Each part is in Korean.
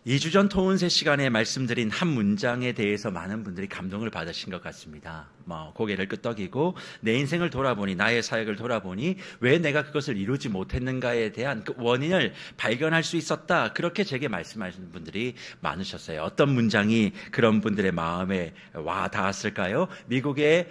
2주 전 토운세 시간에 말씀드린 한 문장에 대해서 많은 분들이 감동을 받으신 것 같습니다. 고개를 끄덕이고 내 인생을 돌아보니, 나의 사역을 돌아보니 왜 내가 그것을 이루지 못했는가에 대한 그 원인을 발견할 수 있었다, 그렇게 제게 말씀하시는 분들이 많으셨어요. 어떤 문장이 그런 분들의 마음에 와 닿았을까요? 미국의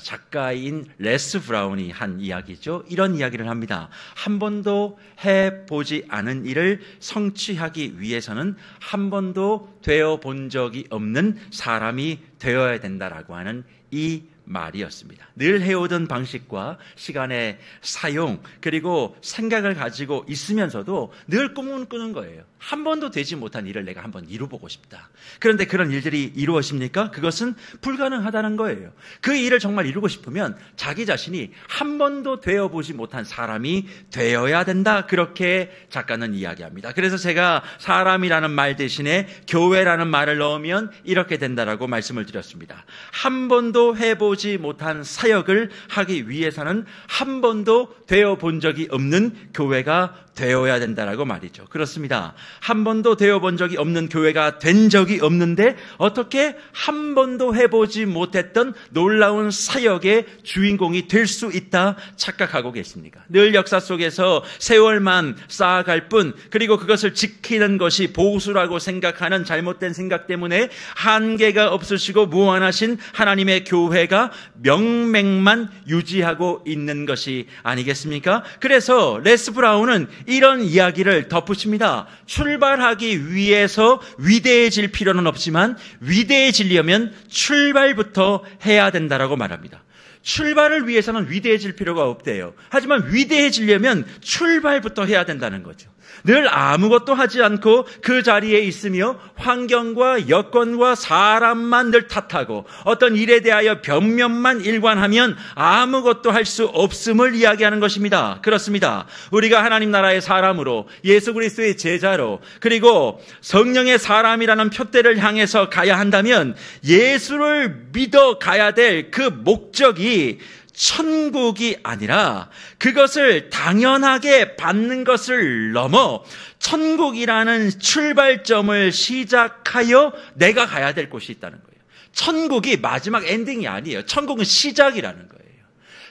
작가인 레스 브라운이 한 이야기죠. 이런 이야기를 합니다. 한 번도 해보지 않은 일을 성취하기 위해서는 한 번도 되어본 적이 없는 사람이 되어야 된다라고 하는 이 말이었습니다. 늘 해오던 방식과 시간의 사용, 그리고 생각을 가지고 있으면서도 늘 꿈은 꾸는 거예요. 한 번도 되지 못한 일을 내가 한번 이루어보고 싶다. 그런데 그런 일들이 이루어집니까? 그것은 불가능하다는 거예요. 그 일을 정말 이루고 싶으면 자기 자신이 한 번도 되어보지 못한 사람이 되어야 된다, 그렇게 작가는 이야기합니다. 그래서 제가 사람이라는 말 대신에 교회라는 말을 넣으면 이렇게 된다라고 말씀을 드렸습니다. 한 번도 해보지 못한 사역을 하기 위해서는 한 번도 되어본 적이 없는 교회가 되어야 된다라고 말이죠. 그렇습니다. 한 번도 되어본 적이 없는 교회가 된 적이 없는데 어떻게 한 번도 해보지 못했던 놀라운 사역의 주인공이 될 수 있다 착각하고 계십니까? 늘 역사 속에서 세월만 쌓아갈 뿐, 그리고 그것을 지키는 것이 보수라고 생각하는 잘못된 생각 때문에 한계가 없으시고 무한하신 하나님의 교회가 명맥만 유지하고 있는 것이 아니겠습니까? 그래서 레스 브라운은 이런 이야기를 덧붙입니다. 출발하기 위해서 위대해질 필요는 없지만 위대해지려면 출발부터 해야 된다라고 말합니다. 출발을 위해서는 위대해질 필요가 없대요. 하지만 위대해지려면 출발부터 해야 된다는 거죠. 늘 아무것도 하지 않고 그 자리에 있으며 환경과 여건과 사람만 늘 탓하고 어떤 일에 대하여 변명만 일관하면 아무것도 할 수 없음을 이야기하는 것입니다. 그렇습니다. 우리가 하나님 나라의 사람으로, 예수 그리스도의 제자로, 그리고 성령의 사람이라는 표대를 향해서 가야 한다면 예수를 믿어 가야 될 그 목적이 천국이 아니라 그것을 당연하게 받는 것을 넘어 천국이라는 출발점을 시작하여 내가 가야 될 곳이 있다는 거예요. 천국이 마지막 엔딩이 아니에요. 천국은 시작이라는 거예요.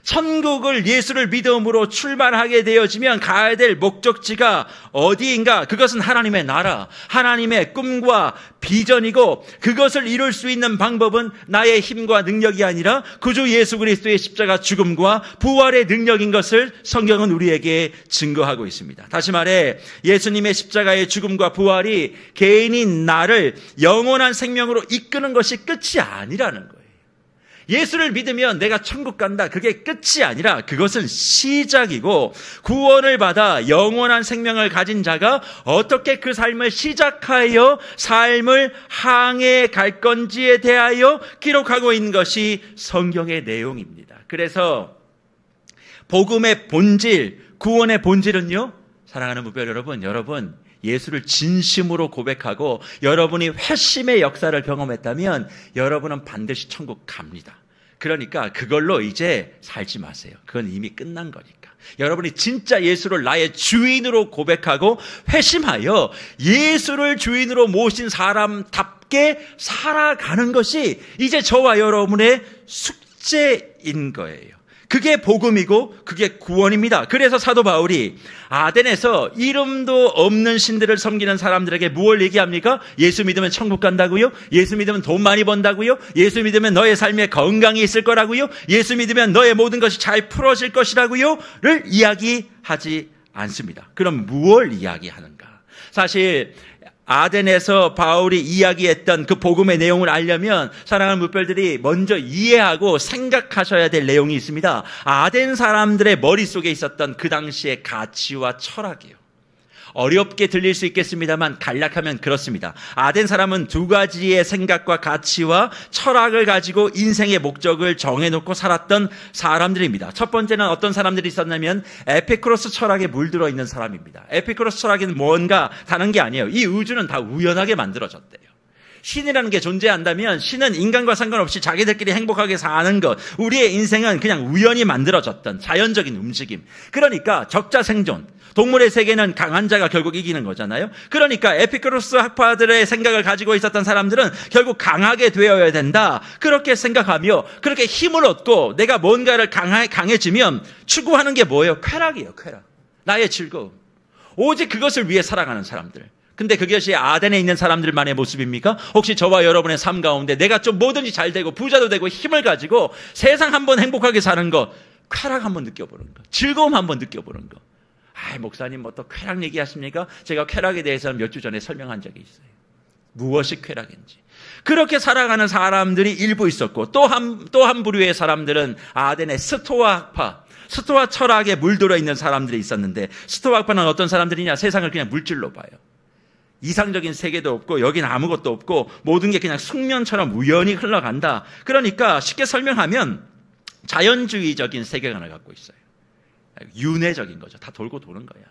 천국을 예수를 믿음으로 출발하게 되어지면 가야 될 목적지가 어디인가? 그것은 하나님의 나라, 하나님의 꿈과 비전이고, 그것을 이룰 수 있는 방법은 나의 힘과 능력이 아니라 구주 예수 그리스도의 십자가 죽음과 부활의 능력인 것을 성경은 우리에게 증거하고 있습니다. 다시 말해 예수님의 십자가의 죽음과 부활이 개인인 나를 영원한 생명으로 이끄는 것이 끝이 아니라는 거예요. 예수를 믿으면 내가 천국 간다, 그게 끝이 아니라 그것은 시작이고, 구원을 받아 영원한 생명을 가진 자가 어떻게 그 삶을 시작하여 삶을 향해 갈 건지에 대하여 기록하고 있는 것이 성경의 내용입니다. 그래서 복음의 본질, 구원의 본질은요, 사랑하는 무별 여러분, 예수를 진심으로 고백하고 여러분이 회심의 역사를 경험했다면 여러분은 반드시 천국 갑니다. 그러니까 그걸로 이제 살지 마세요. 그건 이미 끝난 거니까. 여러분이 진짜 예수를 나의 주인으로 고백하고 회심하여 예수를 주인으로 모신 사람답게 살아가는 것이 이제 저와 여러분의 숙제인 거예요. 그게 복음이고 그게 구원입니다. 그래서 사도 바울이 아덴에서 이름도 없는 신들을 섬기는 사람들에게 무엇을 얘기합니까? 예수 믿으면 천국 간다고요? 예수 믿으면 돈 많이 번다고요? 예수 믿으면 너의 삶에 건강이 있을 거라고요? 예수 믿으면 너의 모든 것이 잘 풀어질 것이라고요? 를 이야기하지 않습니다. 그럼 무엇을 이야기하는가? 사실 아덴에서 바울이 이야기했던 그 복음의 내용을 알려면 사랑하는 무별들이 먼저 이해하고 생각하셔야 될 내용이 있습니다. 아덴 사람들의 머릿속에 있었던 그 당시의 가치와 철학이에요. 어렵게 들릴 수 있겠습니다만 간략하면 그렇습니다. 아덴 사람은 두 가지의 생각과 가치와 철학을 가지고 인생의 목적을 정해놓고 살았던 사람들입니다. 첫 번째는 어떤 사람들이 있었냐면 에피쿠로스 철학에 물들어 있는 사람입니다. 에피쿠로스 철학에는 뭔가 다른 게 아니에요. 이 우주는 다 우연하게 만들어졌대요. 신이라는 게 존재한다면 신은 인간과 상관없이 자기들끼리 행복하게 사는 것, 우리의 인생은 그냥 우연히 만들어졌던 자연적인 움직임. 그러니까 적자 생존, 동물의 세계는 강한 자가 결국 이기는 거잖아요. 그러니까 에피쿠로스 학파들의 생각을 가지고 있었던 사람들은 결국 강하게 되어야 된다, 그렇게 생각하며 그렇게 힘을 얻고 내가 뭔가를 강해지면 추구하는 게 뭐예요? 쾌락이에요. 쾌락, 나의 즐거움. 오직 그것을 위해 살아가는 사람들. 근데 그것이 아덴에 있는 사람들만의 모습입니까? 혹시 저와 여러분의 삶 가운데 내가 좀 뭐든지 잘 되고 부자도 되고 힘을 가지고 세상 한번 행복하게 사는 거, 쾌락 한번 느껴보는 거, 즐거움 한번 느껴보는 거. 목사님 뭐 또 쾌락 얘기하십니까? 제가 쾌락에 대해서는 몇 주 전에 설명한 적이 있어요. 무엇이 쾌락인지. 그렇게 살아가는 사람들이 일부 있었고, 또 한 부류의 사람들은 아덴의 스토아 학파, 스토아 철학에 물들어 있는 사람들이 있었는데, 스토아 학파는 어떤 사람들이냐? 세상을 그냥 물질로 봐요. 이상적인 세계도 없고 여긴 아무것도 없고 모든 게 그냥 숙면처럼 우연히 흘러간다. 그러니까 쉽게 설명하면 자연주의적인 세계관을 갖고 있어요. 윤회적인 거죠. 다 돌고 도는 거야.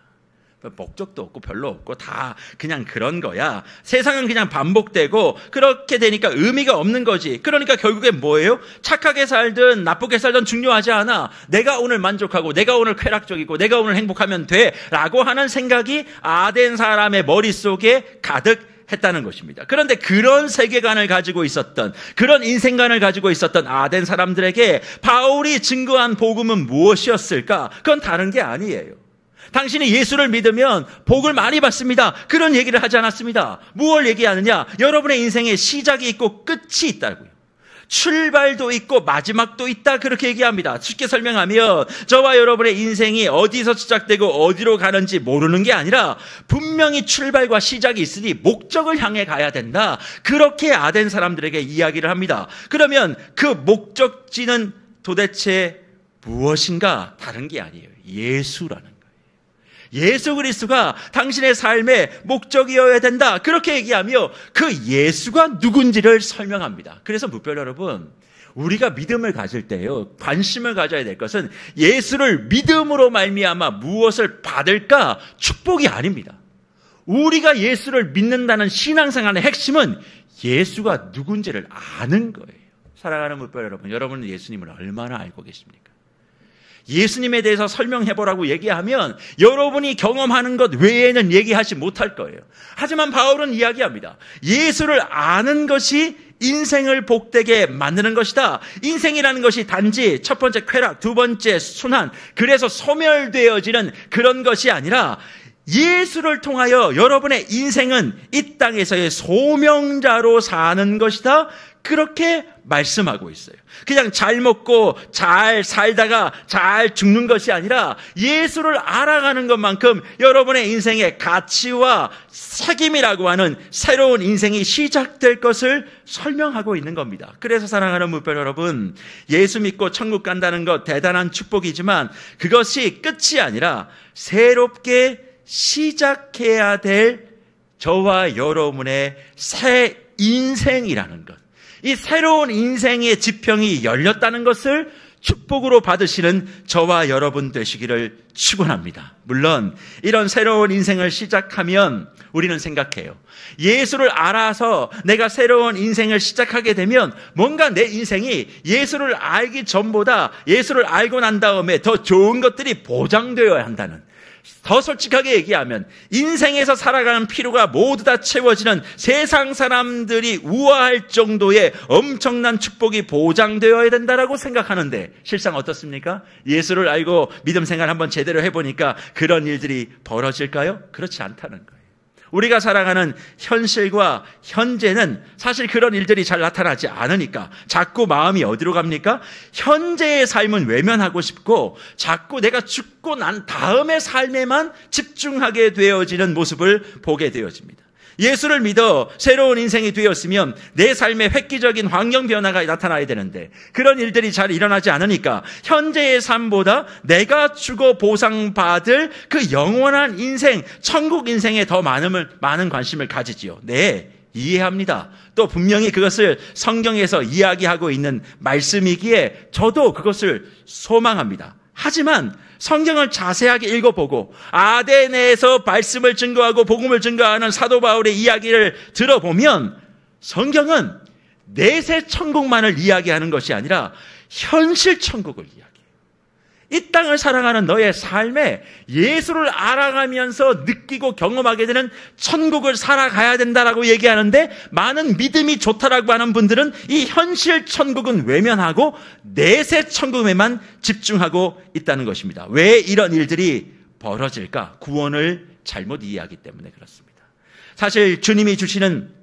목적도 없고 별로 없고 다 그냥 그런 거야. 세상은 그냥 반복되고 그렇게 되니까 의미가 없는 거지. 그러니까 결국엔 뭐예요? 착하게 살든 나쁘게 살든 중요하지 않아. 내가 오늘 만족하고 내가 오늘 쾌락적이고 내가 오늘 행복하면 돼 라고 하는 생각이 아덴 사람의 머릿속에 가득 했다는 것입니다. 그런데 그런 세계관을 가지고 있었던, 그런 인생관을 가지고 있었던 아덴 사람들에게 바울이 증거한 복음은 무엇이었을까? 그건 다른 게 아니에요. 당신이 예수를 믿으면 복을 많이 받습니다, 그런 얘기를 하지 않았습니다. 무엇을 얘기하느냐? 여러분의 인생에 시작이 있고 끝이 있다고요. 출발도 있고 마지막도 있다, 그렇게 얘기합니다. 쉽게 설명하면 저와 여러분의 인생이 어디서 시작되고 어디로 가는지 모르는 게 아니라 분명히 출발과 시작이 있으니 목적을 향해 가야 된다, 그렇게 아덴 사람들에게 이야기를 합니다. 그러면 그 목적지는 도대체 무엇인가? 다른 게 아니에요. 예수라는 거예요. 예수 그리스도가 당신의 삶의 목적이어야 된다, 그렇게 얘기하며 그 예수가 누군지를 설명합니다. 그래서 무별 여러분, 우리가 믿음을 가질 때요, 관심을 가져야 될 것은 예수를 믿음으로 말미암아 무엇을 받을까, 축복이 아닙니다. 우리가 예수를 믿는다는 신앙생활의 핵심은 예수가 누군지를 아는 거예요. 사랑하는 무별 여러분, 여러분은 예수님을 얼마나 알고 계십니까? 예수님에 대해서 설명해보라고 얘기하면 여러분이 경험하는 것 외에는 얘기하지 못할 거예요. 하지만 바울은 이야기합니다. 예수를 아는 것이 인생을 복되게 만드는 것이다. 인생이라는 것이 단지 첫 번째 쾌락, 두 번째 순환, 그래서 소멸되어지는 그런 것이 아니라 예수를 통하여 여러분의 인생은 이 땅에서의 소명자로 사는 것이다, 그렇게 말씀하고 있어요. 그냥 잘 먹고 잘 살다가 잘 죽는 것이 아니라 예수를 알아가는 것만큼 여러분의 인생의 가치와 책임이라고 하는 새로운 인생이 시작될 것을 설명하고 있는 겁니다. 그래서 사랑하는 무별 여러분, 예수 믿고 천국 간다는 것 대단한 축복이지만 그것이 끝이 아니라 새롭게 시작해야 될 저와 여러분의 새 인생이라는 것, 이 새로운 인생의 지평이 열렸다는 것을 축복으로 받으시는 저와 여러분 되시기를 축원합니다. 물론 이런 새로운 인생을 시작하면 우리는 생각해요. 예수를 알아서 내가 새로운 인생을 시작하게 되면 뭔가 내 인생이 예수를 알기 전보다 예수를 알고 난 다음에 더 좋은 것들이 보장되어야 한다는, 더 솔직하게 얘기하면 인생에서 살아가는 필요가 모두 다 채워지는, 세상 사람들이 우아할 정도의 엄청난 축복이 보장되어야 된다라고 생각하는데 실상 어떻습니까? 예수를 알고 믿음 생활 한번 제대로 해보니까 그런 일들이 벌어질까요? 그렇지 않다는 거예요. 우리가 살아가는 현실과 현재는 사실 그런 일들이 잘 나타나지 않으니까 자꾸 마음이 어디로 갑니까? 현재의 삶은 외면하고 싶고 자꾸 내가 죽고 난 다음의 삶에만 집중하게 되어지는 모습을 보게 되어집니다. 예수를 믿어 새로운 인생이 되었으면 내 삶에 획기적인 환경 변화가 나타나야 되는데 그런 일들이 잘 일어나지 않으니까 현재의 삶보다 내가 주고 보상받을 그 영원한 인생, 천국 인생에 더 많은 관심을 가지지요. 네, 이해합니다. 또 분명히 그것을 성경에서 이야기하고 있는 말씀이기에 저도 그것을 소망합니다. 하지만 성경을 자세하게 읽어보고 아덴에서 말씀을 증거하고 복음을 증거하는 사도 바울의 이야기를 들어보면 성경은 내세 천국만을 이야기하는 것이 아니라 현실 천국을 이야기해요. 이 땅을 살아가는 너의 삶에 예수를 알아가면서 느끼고 경험하게 되는 천국을 살아가야 된다라고 얘기하는데, 많은 믿음이 좋다라고 하는 분들은 이 현실 천국은 외면하고 내세 천국에만 집중하고 있다는 것입니다. 왜 이런 일들이 벌어질까? 구원을 잘못 이해하기 때문에 그렇습니다. 사실 주님이 주시는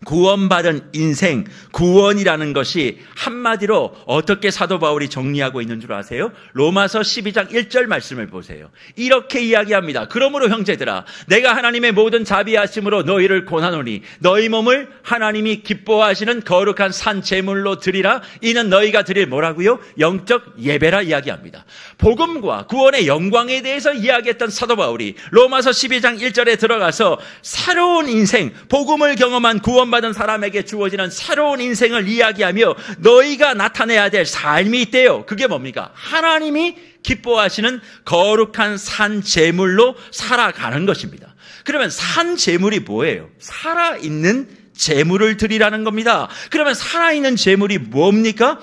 구원받은 인생, 구원이라는 것이 한마디로 어떻게 사도 바울이 정리하고 있는 줄 아세요? 로마서 12장 1절 말씀을 보세요. 이렇게 이야기합니다. 그러므로 형제들아, 내가 하나님의 모든 자비하심으로 너희를 권하노니 너희 몸을 하나님이 기뻐하시는 거룩한 산 제물로 드리라. 이는 너희가 드릴 뭐라고요? 영적 예배라 이야기합니다. 복음과 구원의 영광에 대해서 이야기했던 사도 바울이 로마서 12장 1절에 들어가서 새로운 인생, 복음을 경험한 구원받은 사람에게 주어지는 새로운 인생을 이야기하며 너희가 나타내야 될 삶이 있대요. 그게 뭡니까? 하나님이 기뻐하시는 거룩한 산 제물로 살아가는 것입니다. 그러면 산 제물이 뭐예요? 살아있는 제물을 드리라는 겁니다. 그러면 살아있는 제물이 뭡니까?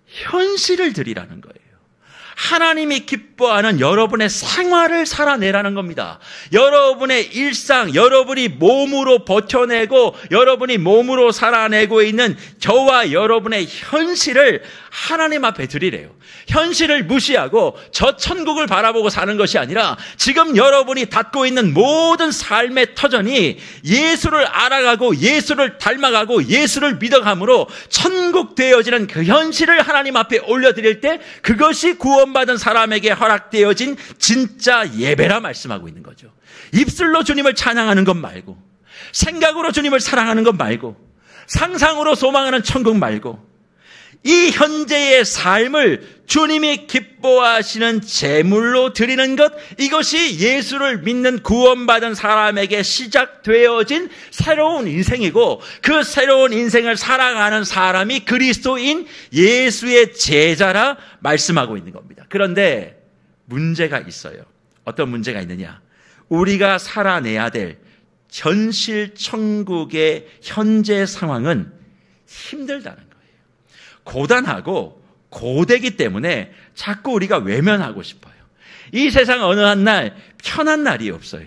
현실을 드리라는 거예요. 하나님이 기뻐하는 여러분의 생활을 살아내라는 겁니다. 여러분의 일상, 여러분이 몸으로 버텨내고 여러분이 몸으로 살아내고 있는 저와 여러분의 현실을 하나님 앞에 드리래요. 현실을 무시하고 저 천국을 바라보고 사는 것이 아니라 지금 여러분이 닫고 있는 모든 삶의 터전이 예수를 알아가고 예수를 닮아가고 예수를 믿어감으로 천국 되어지는 그 현실을 하나님 앞에 올려드릴 때 그것이 구원받은 사람에게 허락되어진 진짜 예배라 말씀하고 있는 거죠. 입술로 주님을 찬양하는 것 말고, 생각으로 주님을 사랑하는 것 말고, 상상으로 소망하는 천국 말고, 이 현재의 삶을 주님이 기뻐하시는 제물로 드리는 것, 이것이 예수를 믿는 구원받은 사람에게 시작되어진 새로운 인생이고, 그 새로운 인생을 살아가는 사람이 그리스도인 예수의 제자라 말씀하고 있는 겁니다. 그런데 문제가 있어요. 어떤 문제가 있느냐? 우리가 살아내야 될 현실 천국의 현재 상황은 힘들다는 거예요. 고단하고 고되기 때문에 자꾸 우리가 외면하고 싶어요. 이 세상 어느 한 날 편한 날이 없어요.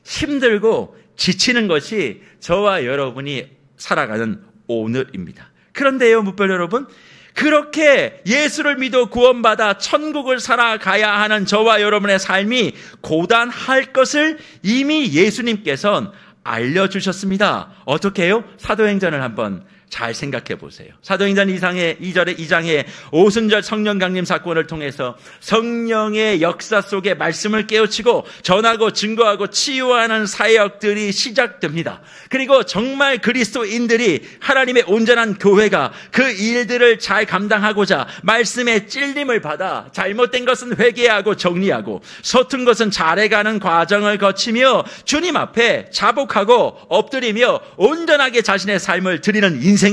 힘들고 지치는 것이 저와 여러분이 살아가는 오늘입니다. 그런데요, 뭇별 여러분, 그렇게 예수를 믿어 구원받아 천국을 살아가야 하는 저와 여러분의 삶이 고단할 것을 이미 예수님께서는 알려주셨습니다. 어떻게 해요? 사도행전을 한번 잘 생각해 보세요. 사도행전 2장에 오순절 성령 강림 사건을 통해서 성령의 역사 속에 말씀을 깨우치고 전하고 증거하고 치유하는 사역들이 시작됩니다. 그리고 정말 그리스도인들이 하나님의 온전한 교회가 그 일들을 잘 감당하고자 말씀의 찔림을 받아 잘못된 것은 회개하고 정리하고 서툰 것은 잘해가는 과정을 거치며 주님 앞에 자복하고 엎드리며 온전하게 자신의 삶을 드리는 인생이었습니다.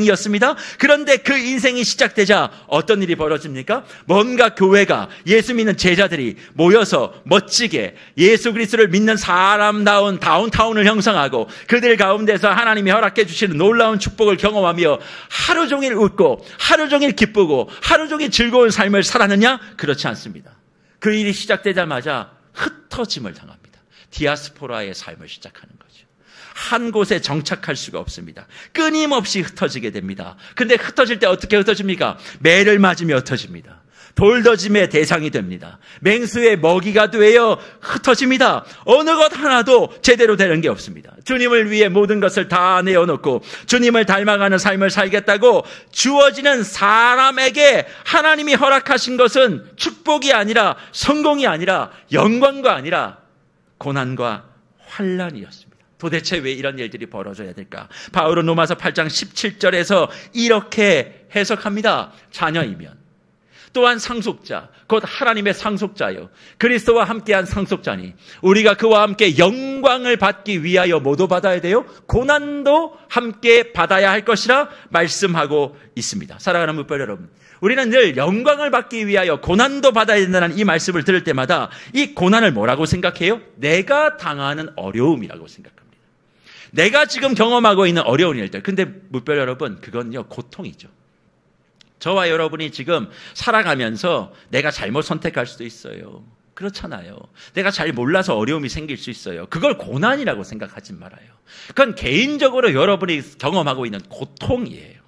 그런데 그 인생이 시작되자 어떤 일이 벌어집니까? 뭔가 교회가, 예수 믿는 제자들이 모여서 멋지게 예수 그리스도를 믿는 사람다운 다운타운을 형성하고 그들 가운데서 하나님이 허락해 주시는 놀라운 축복을 경험하며 하루 종일 웃고 하루 종일 기쁘고 하루 종일 즐거운 삶을 살았느냐? 그렇지 않습니다. 그 일이 시작되자마자 흩어짐을 당합니다. 디아스포라의 삶을 시작하는 거죠. 한 곳에 정착할 수가 없습니다. 끊임없이 흩어지게 됩니다. 그런데 흩어질 때 어떻게 흩어집니까? 매를 맞으며 흩어집니다. 돌더짐의 대상이 됩니다. 맹수의 먹이가 되어 흩어집니다. 어느 것 하나도 제대로 되는 게 없습니다. 주님을 위해 모든 것을 다 내어놓고 주님을 닮아가는 삶을 살겠다고 주어지는 사람에게 하나님이 허락하신 것은 축복이 아니라 성공이 아니라 영광과 아니라 고난과 환난이었습니다. 도대체 왜 이런 일들이 벌어져야 될까? 바울은 로마서 8장 17절에서 이렇게 해석합니다. 자녀이면 또한 상속자, 곧 하나님의 상속자요, 그리스도와 함께한 상속자니 우리가 그와 함께 영광을 받기 위하여 뭐도 받아야 돼요? 고난도 함께 받아야 할 것이라 말씀하고 있습니다. 사랑하는 뭇별 여러분, 우리는 늘 영광을 받기 위하여 고난도 받아야 된다는 이 말씀을 들을 때마다 이 고난을 뭐라고 생각해요? 내가 당하는 어려움이라고 생각합니다. 내가 지금 경험하고 있는 어려운 일들. 근데 무별 여러분, 그건요, 고통이죠. 저와 여러분이 지금 살아가면서 내가 잘못 선택할 수도 있어요. 그렇잖아요. 내가 잘 몰라서 어려움이 생길 수 있어요. 그걸 고난이라고 생각하지 말아요. 그건 개인적으로 여러분이 경험하고 있는 고통이에요.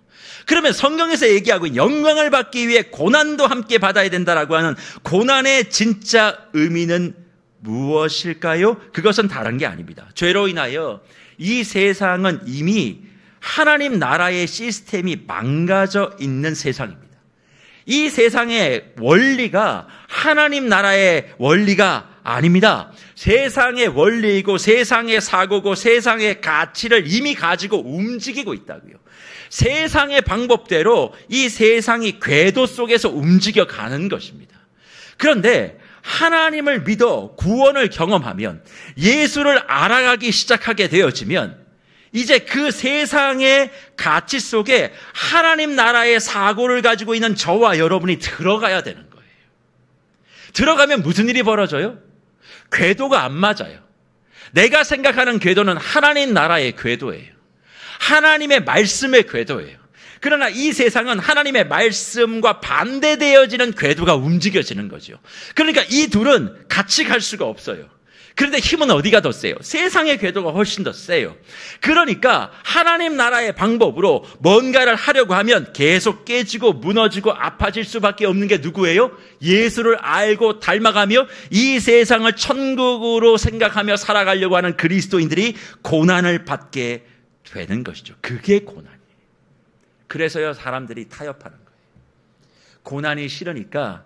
그러면 성경에서 얘기하고 있는 영광을 받기 위해 고난도 함께 받아야 된다라고 하는 고난의 진짜 의미는 무엇일까요? 그것은 다른 게 아닙니다. 죄로 인하여 이 세상은 이미 하나님 나라의 시스템이 망가져 있는 세상입니다. 이 세상의 원리가 하나님 나라의 원리가 아닙니다. 세상의 원리이고 세상의 사고고 세상의 가치를 이미 가지고 움직이고 있다고요. 세상의 방법대로 이 세상이 궤도 속에서 움직여가는 것입니다. 그런데 하나님을 믿어 구원을 경험하면, 예수를 알아가기 시작하게 되어지면 이제 그 세상의 가치 속에 하나님 나라의 사고를 가지고 있는 저와 여러분이 들어가야 되는 거예요. 들어가면 무슨 일이 벌어져요? 궤도가 안 맞아요. 내가 생각하는 궤도는 하나님 나라의 궤도예요. 하나님의 말씀의 궤도예요. 그러나 이 세상은 하나님의 말씀과 반대되어지는 궤도가 움직여지는 거죠. 그러니까 이 둘은 같이 갈 수가 없어요. 그런데 힘은 어디가 더 세요? 세상의 궤도가 훨씬 더 세요. 그러니까 하나님 나라의 방법으로 뭔가를 하려고 하면 계속 깨지고 무너지고 아파질 수밖에 없는 게 누구예요? 예수를 알고 닮아가며 이 세상을 천국으로 생각하며 살아가려고 하는 그리스도인들이 고난을 받게 되는 것이죠. 그게 고난이에요. 그래서요, 사람들이 타협하는 거예요. 고난이 싫으니까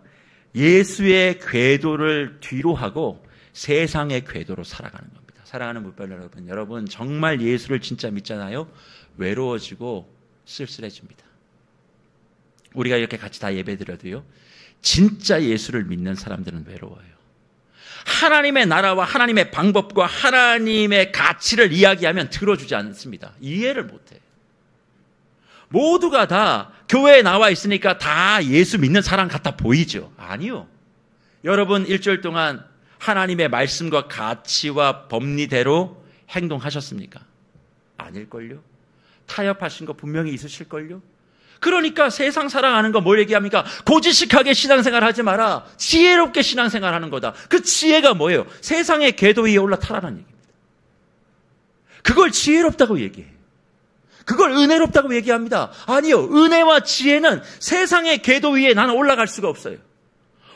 예수의 궤도를 뒤로 하고 세상의 궤도로 살아가는 겁니다. 사랑하는 무별 여러분, 여러분 정말 예수를 진짜 믿잖아요? 외로워지고 쓸쓸해집니다. 우리가 이렇게 같이 다 예배드려도요, 진짜 예수를 믿는 사람들은 외로워요. 하나님의 나라와 하나님의 방법과 하나님의 가치를 이야기하면 들어주지 않습니다. 이해를 못해요. 모두가 다 교회에 나와 있으니까 다 예수 믿는 사람 같아 보이죠? 아니요. 여러분 일주일 동안 하나님의 말씀과 가치와 법리대로 행동하셨습니까? 아닐걸요? 타협하신 거 분명히 있으실걸요? 그러니까 세상 살아가는 거 뭘 얘기합니까? 고지식하게 신앙생활 하지 마라. 지혜롭게 신앙생활 하는 거다. 그 지혜가 뭐예요? 세상의 궤도 위에 올라타라는 얘기입니다. 그걸 지혜롭다고 얘기해요. 그걸 은혜롭다고 얘기합니다. 아니요. 은혜와 지혜는 세상의 궤도 위에 나는 올라갈 수가 없어요.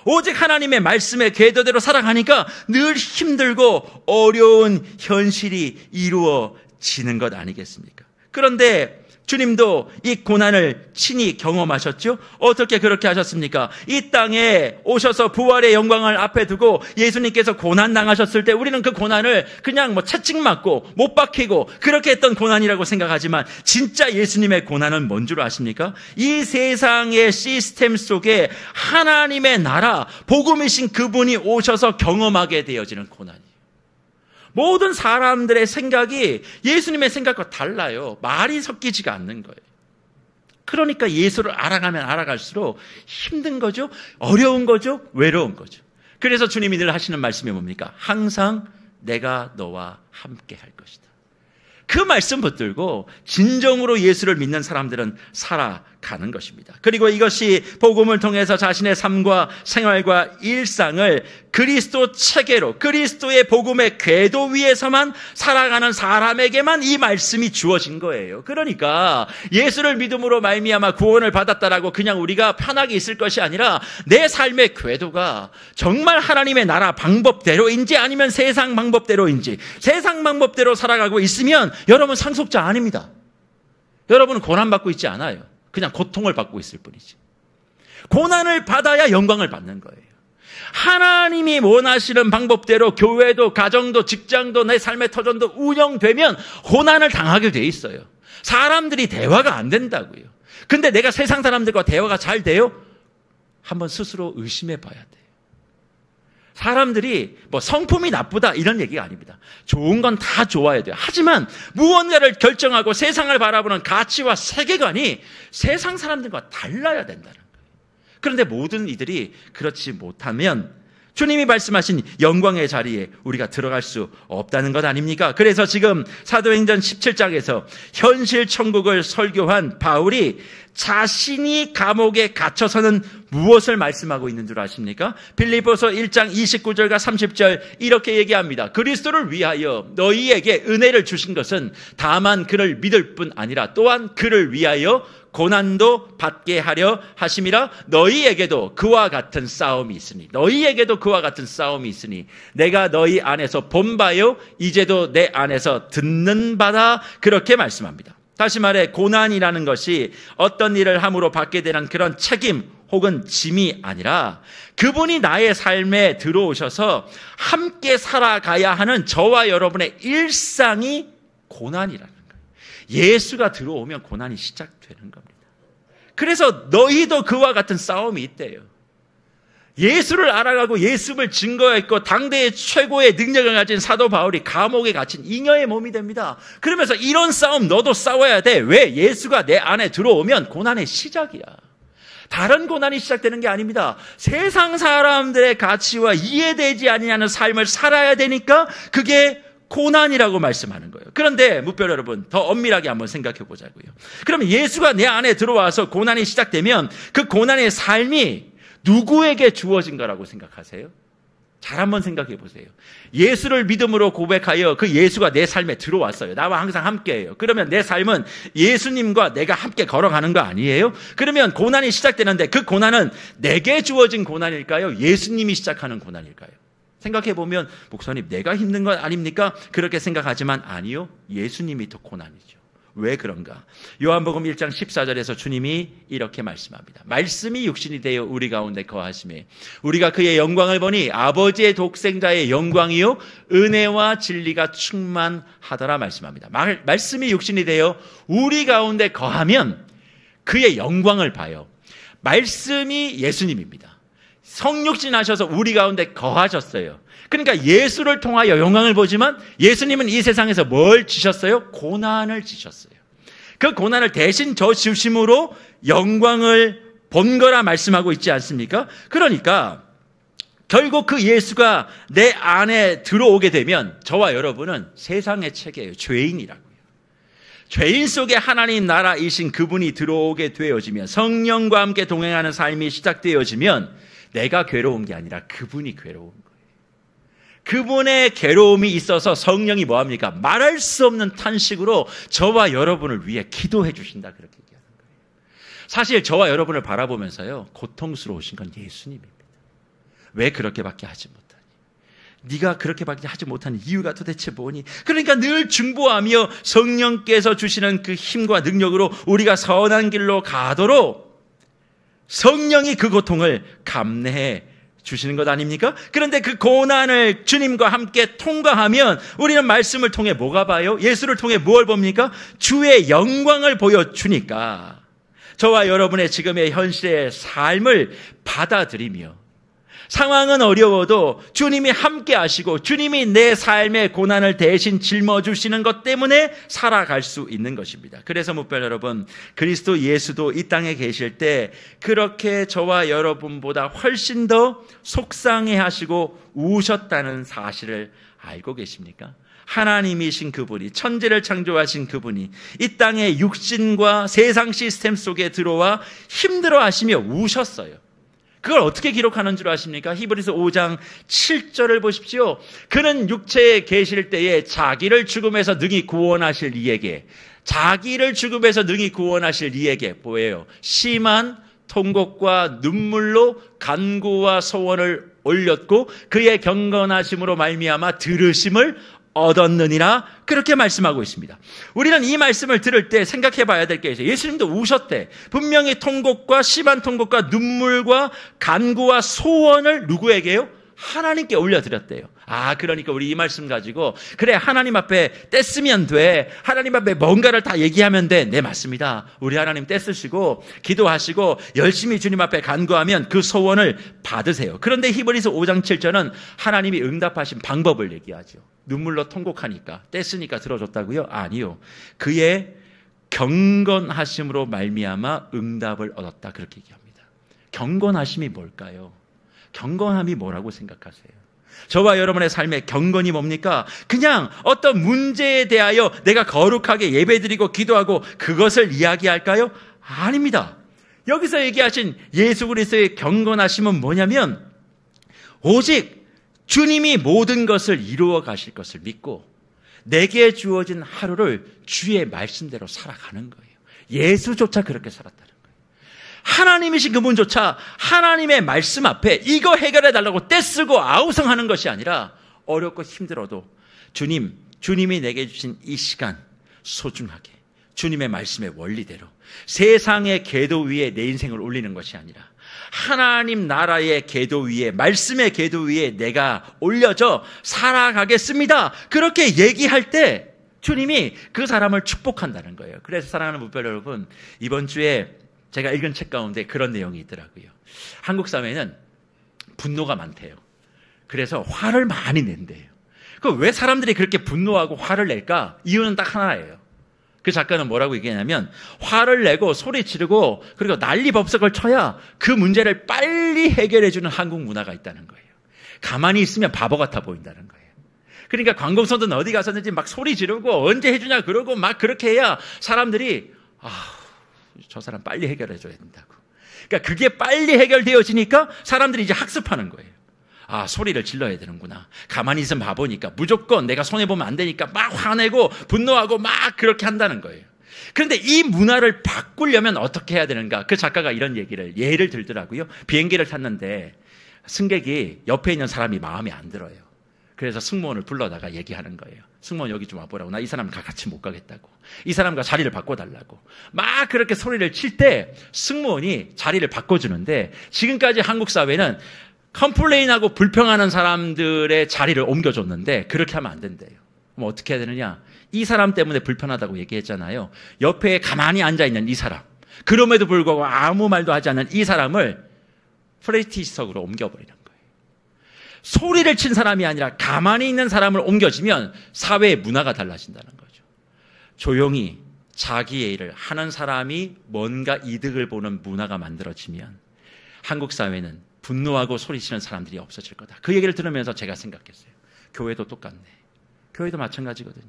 오직 하나님의 말씀의 궤도대로 살아가니까 늘 힘들고 어려운 현실이 이루어지는 것 아니겠습니까? 그런데 주님도 이 고난을 친히 경험하셨죠? 어떻게 그렇게 하셨습니까? 이 땅에 오셔서 부활의 영광을 앞에 두고 예수님께서 고난 당하셨을 때 우리는 그 고난을 그냥 채찍 맞고 못 박히고 그렇게 했던 고난이라고 생각하지만 진짜 예수님의 고난은 뭔 줄 아십니까? 이 세상의 시스템 속에 하나님의 나라, 복음이신 그분이 오셔서 경험하게 되어지는 고난이에요. 모든 사람들의 생각이 예수님의 생각과 달라요. 말이 섞이지가 않는 거예요. 그러니까 예수를 알아가면 알아갈수록 힘든 거죠. 어려운 거죠. 외로운 거죠. 그래서 주님이 늘 하시는 말씀이 뭡니까? 항상 내가 너와 함께 할 것이다. 그 말씀 붙들고 진정으로 예수를 믿는 사람들은 살아가는 것입니다. 그리고 이것이 복음을 통해서 자신의 삶과 생활과 일상을 그리스도 체계로, 그리스도의 복음의 궤도 위에서만 살아가는 사람에게만 이 말씀이 주어진 거예요. 그러니까 예수를 믿음으로 말미암아 구원을 받았다라고 그냥 우리가 편하게 있을 것이 아니라 내 삶의 궤도가 정말 하나님의 나라 방법대로인지 아니면 세상 방법대로인지, 세상 방법대로 살아가고 있으면 여러분 상속자 아닙니다. 여러분은 고난받고 있지 않아요. 그냥 고통을 받고 있을 뿐이지. 고난을 받아야 영광을 받는 거예요. 하나님이 원하시는 방법대로 교회도 가정도 직장도 내 삶의 터전도 운영되면 고난을 당하게 돼 있어요. 사람들이 대화가 안 된다고요. 근데 내가 세상 사람들과 대화가 잘 돼요? 한번 스스로 의심해 봐야 돼요. 사람들이 성품이 나쁘다 이런 얘기가 아닙니다. 좋은 건 다 좋아야 돼요. 하지만 무언가를 결정하고 세상을 바라보는 가치와 세계관이 세상 사람들과 달라야 된다는 거예요. 그런데 모든 이들이 그렇지 못하면 주님이 말씀하신 영광의 자리에 우리가 들어갈 수 없다는 것 아닙니까? 그래서 지금 사도행전 17장에서 현실 천국을 설교한 바울이 자신이 감옥에 갇혀서는 무엇을 말씀하고 있는 줄 아십니까? 빌립보서 1장 29절과 30절 이렇게 얘기합니다. 그리스도를 위하여 너희에게 은혜를 주신 것은 다만 그를 믿을 뿐 아니라 또한 그를 위하여 고난도 받게 하려 하심이라. 너희에게도 그와 같은 싸움이 있으니 내가 너희 안에서 본 바요 이제도 내 안에서 듣는 바다. 그렇게 말씀합니다. 다시 말해 고난이라는 것이 어떤 일을 함으로 받게 되는 그런 책임 혹은 짐이 아니라 그분이 나의 삶에 들어오셔서 함께 살아가야 하는 저와 여러분의 일상이 고난이라는 거예요. 예수가 들어오면 고난이 시작되는 겁니다. 그래서 너희도 그와 같은 싸움이 있대요. 예수를 알아가고 예수를 증거했고 당대의 최고의 능력을 가진 사도 바울이 감옥에 갇힌 잉여의 몸이 됩니다. 그러면서 이런 싸움 너도 싸워야 돼. 왜? 예수가 내 안에 들어오면 고난의 시작이야. 다른 고난이 시작되는 게 아닙니다. 세상 사람들의 가치와 이해되지 아니하는 삶을 살아야 되니까 그게 고난이라고 말씀하는 거예요. 그런데 무별 여러분, 더 엄밀하게 한번 생각해 보자고요. 그러면 예수가 내 안에 들어와서 고난이 시작되면 그 고난의 삶이 누구에게 주어진 거라고 생각하세요? 잘 한번 생각해 보세요. 예수를 믿음으로 고백하여 그 예수가 내 삶에 들어왔어요. 나와 항상 함께해요. 그러면 내 삶은 예수님과 내가 함께 걸어가는 거 아니에요? 그러면 고난이 시작되는데 그 고난은 내게 주어진 고난일까요? 예수님이 시작하는 고난일까요? 생각해 보면 목사님 내가 힘든 건 아닙니까? 그렇게 생각하지만 아니요. 예수님이 더 고난이죠. 왜 그런가? 요한복음 1장 14절에서 주님이 이렇게 말씀합니다. 말씀이 육신이 되어 우리 가운데 거하심에 우리가 그의 영광을 보니 아버지의 독생자의 영광이요 은혜와 진리가 충만하더라 말씀합니다. 말씀이 육신이 되어 우리 가운데 거하면 그의 영광을 봐요. 말씀이 예수님입니다. 성육신 하셔서 우리 가운데 거하셨어요. 그러니까 예수를 통하여 영광을 보지만 예수님은 이 세상에서 뭘 지셨어요? 고난을 지셨어요. 그 고난을 대신 저 주심으로 영광을 본 거라 말씀하고 있지 않습니까? 그러니까 결국 그 예수가 내 안에 들어오게 되면 저와 여러분은 세상의 책이에요. 죄인이라고요. 죄인 속에 하나님 나라이신 그분이 들어오게 되어지면 성령과 함께 동행하는 삶이 시작되어지면 내가 괴로운 게 아니라 그분이 괴로운 거예요. 그분의 괴로움이 있어서 성령이 뭐합니까? 말할 수 없는 탄식으로 저와 여러분을 위해 기도해 주신다. 그렇게 얘기하는 거예요. 사실 저와 여러분을 바라보면서요 고통스러우신 건 예수님입니다. 왜 그렇게밖에 하지 못하니? 네가 그렇게밖에 하지 못하는 이유가 도대체 뭐니? 그러니까 늘 중보하며 성령께서 주시는 그 힘과 능력으로 우리가 선한 길로 가도록 성령이 그 고통을 감내해 주시는 것 아닙니까? 그런데 그 고난을 주님과 함께 통과하면 우리는 말씀을 통해 뭐가 봐요? 예수를 통해 무엇을 봅니까? 주의 영광을 보여주니까 저와 여러분의 지금의 현실의 삶을 받아들이며 상황은 어려워도 주님이 함께 하시고 주님이 내 삶의 고난을 대신 짊어주시는 것 때문에 살아갈 수 있는 것입니다. 그래서 묵별 여러분, 그리스도 예수도 이 땅에 계실 때 그렇게 저와 여러분보다 훨씬 더 속상해하시고 우셨다는 사실을 알고 계십니까? 하나님이신 그분이, 천지를 창조하신 그분이 이 땅의 육신과 세상 시스템 속에 들어와 힘들어하시며 우셨어요. 그걸 어떻게 기록하는 줄 아십니까? 히브리서 5장 7절을 보십시오. 그는 육체에 계실 때에 자기를 죽음에서 능히 구원하실 이에게, 자기를 죽음에서 능히 구원하실 이에게 뭐예요? 심한 통곡과 눈물로 간구와 소원을 올렸고 그의 경건하심으로 말미암아 들으심을 얻었느니라. 그렇게 말씀하고 있습니다. 우리는 이 말씀을 들을 때 생각해 봐야 될 게 있어요. 예수님도 우셨대. 분명히 통곡과 심한 통곡과 눈물과 간구와 소원을 누구에게요? 하나님께 올려드렸대요. 그러니까 우리 이 말씀 가지고 그래 하나님 앞에 떼쓰면 돼. 하나님 앞에 뭔가를 다 얘기하면 돼. 네, 맞습니다. 우리 하나님 떼쓰시고 기도하시고 열심히 주님 앞에 간구하면 그 소원을 받으세요. 그런데 히브리서 5장 7절은 하나님이 응답하신 방법을 얘기하죠. 눈물로 통곡하니까 떼쓰니까 들어줬다고요? 아니요. 그의 경건하심으로 말미암아 응답을 얻었다. 그렇게 얘기합니다. 경건하심이 뭘까요? 경건함이 뭐라고 생각하세요? 저와 여러분의 삶의 경건이 뭡니까? 그냥 어떤 문제에 대하여 내가 거룩하게 예배드리고 기도하고 그것을 이야기할까요? 아닙니다. 여기서 얘기하신 예수 그리스도의 경건하심은 뭐냐면 오직 주님이 모든 것을 이루어 가실 것을 믿고 내게 주어진 하루를 주의 말씀대로 살아가는 거예요. 예수조차 그렇게 살았다는 거예요. 하나님이신 그분조차 하나님의 말씀 앞에 이거 해결해 달라고 떼쓰고 아우성하는 것이 아니라 어렵고 힘들어도 주님이 내게 주신 이 시간 소중하게 주님의 말씀의 원리대로 세상의 궤도 위에 내 인생을 올리는 것이 아니라 하나님 나라의 궤도 위에 말씀의 궤도 위에 내가 올려져 살아가겠습니다. 그렇게 얘기할 때 주님이 그 사람을 축복한다는 거예요. 그래서 사랑하는 무별 여러분, 이번 주에 제가 읽은 책 가운데 그런 내용이 있더라고요. 한국 사회는 분노가 많대요. 그래서 화를 많이 낸대요. 왜 사람들이 그렇게 분노하고 화를 낼까? 이유는 딱 하나예요. 그 작가는 뭐라고 얘기하냐면 화를 내고 소리 지르고 그리고 난리법석을 쳐야 그 문제를 빨리 해결해주는 한국 문화가 있다는 거예요. 가만히 있으면 바보 같아 보인다는 거예요. 그러니까 관공서든 어디 가서든지 막 소리 지르고 언제 해주냐 그러고 막 그렇게 해야 사람들이 저 사람 빨리 해결해줘야 된다고. 그러니까 그게 빨리 해결되어지니까 사람들이 이제 학습하는 거예요. 소리를 질러야 되는구나. 가만히 있으면 바보니까 무조건 내가 손해보면 안 되니까 막 화내고 분노하고 막 그렇게 한다는 거예요. 그런데 이 문화를 바꾸려면 어떻게 해야 되는가? 그 작가가 이런 예를 들더라고요. 비행기를 탔는데 승객이 옆에 있는 사람이 마음에 안 들어요. 그래서 승무원을 불러다가 얘기하는 거예요. 승무원 여기 좀 와보라고. 나 이 사람과 같이 못 가겠다고. 이 사람과 자리를 바꿔달라고. 막 그렇게 소리를 칠 때 승무원이 자리를 바꿔주는데 지금까지 한국 사회는 컴플레인하고 불평하는 사람들의 자리를 옮겨줬는데 그렇게 하면 안 된대요. 그럼 어떻게 해야 되느냐? 이 사람 때문에 불편하다고 얘기했잖아요. 옆에 가만히 앉아있는 이 사람, 그럼에도 불구하고 아무 말도 하지 않는 이 사람을 프레스티지석으로 옮겨버리는 거예요. 소리를 친 사람이 아니라 가만히 있는 사람을 옮겨주면 사회의 문화가 달라진다는 거죠. 조용히 자기의 일을 하는 사람이 뭔가 이득을 보는 문화가 만들어지면 한국 사회는 분노하고 소리치는 사람들이 없어질 거다. 그 얘기를 들으면서 제가 생각했어요. 교회도 똑같네. 교회도 마찬가지거든요.